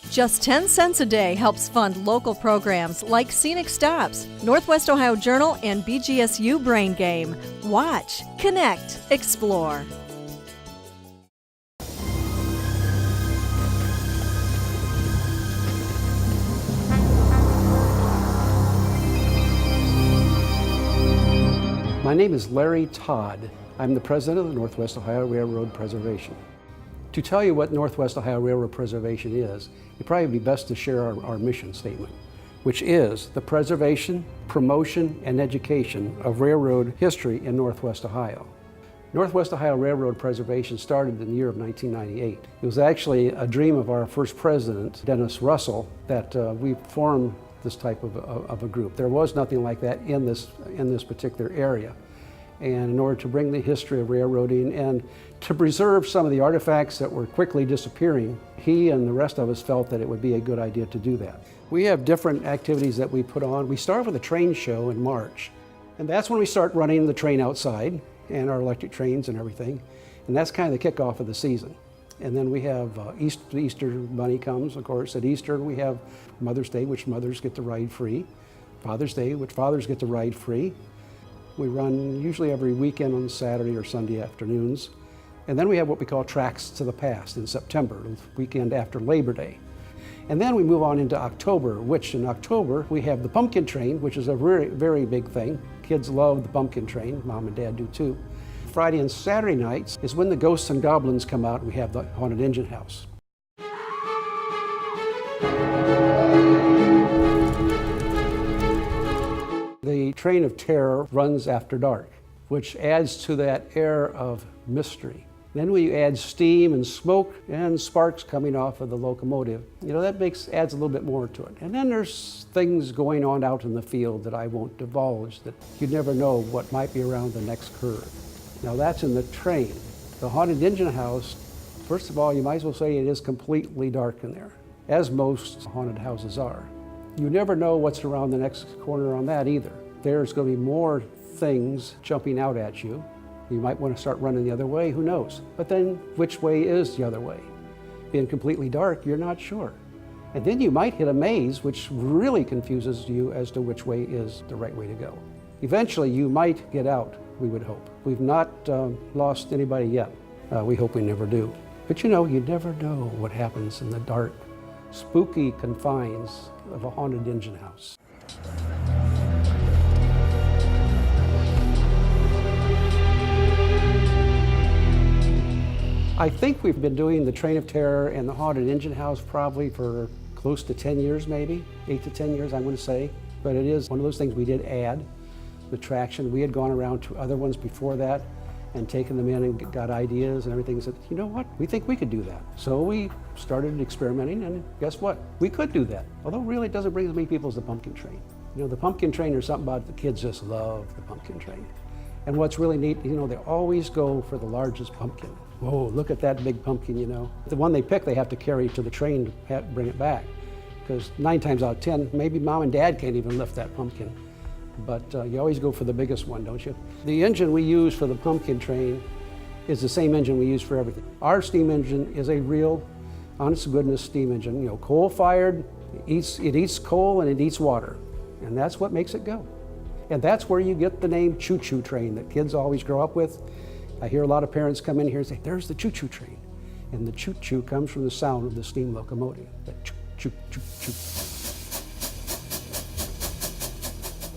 Just 10 cents a day helps fund local programs like Scenic Stops, Northwest Ohio Journal, and BGSU Brain Game. Watch, connect, explore. My name is Larry Todd. I'm the president of the Northwest Ohio Railroad Preservation. To tell you what Northwest Ohio Railroad Preservation is, it'd probably be best to share our mission statement, which is the preservation, promotion, and education of railroad history in Northwest Ohio. Northwest Ohio Railroad Preservation started in the year of 1998. It was actually a dream of our first president, Dennis Russell, that we formed this type of a group. There was nothing like that in this particular area. And in order to bring the history of railroading and to preserve some of the artifacts that were quickly disappearing, he and the rest of us felt that it would be a good idea to do that. We have different activities that we put on. We start with a train show in March. And that's when we start running the train outside and our electric trains and everything. And that's kind of the kickoff of the season. And then we have the Easter Bunny comes, of course. At Easter we have Mother's Day, which mothers get to ride free. Father's Day, which fathers get to ride free. We run usually every weekend on Saturday or Sunday afternoons. And then we have what we call Tracks to the Past in September, the weekend after Labor Day. And then we move on into October, which in October we have the Pumpkin Train, which is a very, very big thing. Kids love the Pumpkin Train, Mom and Dad do too. Friday and Saturday nights is when the ghosts and goblins come out and we have the Haunted Engine House. The Train of Terror runs after dark, which adds to that air of mystery. Then when you add steam and smoke and sparks coming off of the locomotive, that adds a little bit more to it. And then there's things going on out in the field that I won't divulge, that you never know what might be around the next curve. Now that's in the train. The Haunted Engine House, first of all, you might as well say it is completely dark in there, as most haunted houses are. You never know what's around the next corner on that either. There's going to be more things jumping out at you. You might want to start running the other way, who knows? But then which way is the other way? Being completely dark, you're not sure. And then you might hit a maze, which really confuses you as to which way is the right way to go. Eventually you might get out, we would hope. We've not lost anybody yet. We hope we never do. But you never know what happens in the dark, spooky confines of a haunted engine house. I think we've been doing the Train of Terror and the Haunted Engine House probably for close to 10 years maybe, 8 to 10 years I want to say. But it is one of those things we did add, the traction. We had gone around to other ones before that and taken them in and got ideas and everything and said, you know what, we think we could do that. So we started experimenting and guess what, we could do that. Although really it doesn't bring as many people as the Pumpkin Train. The Pumpkin Train, there's something about it, the kids just love the Pumpkin Train. And what's really neat, they always go for the largest pumpkin. Whoa, look at that big pumpkin, The one they pick, they have to carry to the train to bring it back. Because 9 times out of 10, maybe Mom and Dad can't even lift that pumpkin. But you always go for the biggest one, don't you? The engine we use for the Pumpkin Train is the same engine we use for everything. Our steam engine is a real, honest to goodness steam engine. Coal-fired, it eats coal and it eats water. And that's what makes it go. And that's where you get the name choo-choo train that kids always grow up with. I hear a lot of parents come in here and say, there's the choo-choo train. And the choo-choo comes from the sound of the steam locomotive, that choo-choo-choo-choo.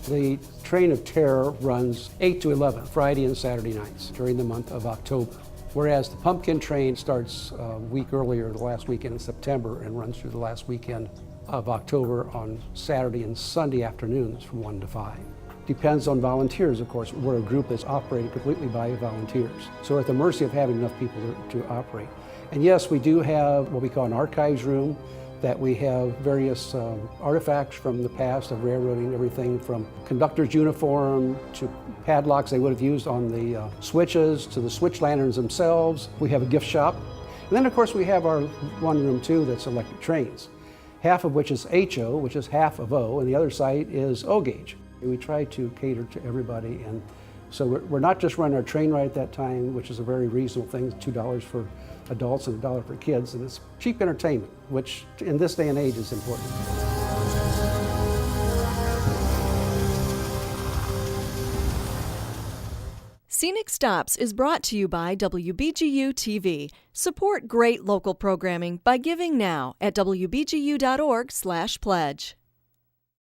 The Train of Terror runs 8 to 11, Friday and Saturday nights during the month of October. Whereas the Pumpkin Train starts a week earlier, the last weekend in September, and runs through the last weekend of October on Saturday and Sunday afternoons from 1 to 5. Depends on volunteers, of course. We're a group that's operated completely by volunteers. So we're at the mercy of having enough people to operate. And yes, we do have what we call an archives room, that we have various artifacts from the past of railroading, everything from conductor's uniform to padlocks they would have used on the switches to the switch lanterns themselves. We have a gift shop. And then of course we have our one room too that's electric trains, half of which is HO, which is half of O, and the other side is O gauge. We try to cater to everybody, and so we're not just running our train ride at that time, which is a very reasonable thing, $2 for adults and $1 for kids, and it's cheap entertainment, which in this day and age is important. Scenic Stops is brought to you by WBGU-TV. Support great local programming by giving now at wbgu.org/pledge.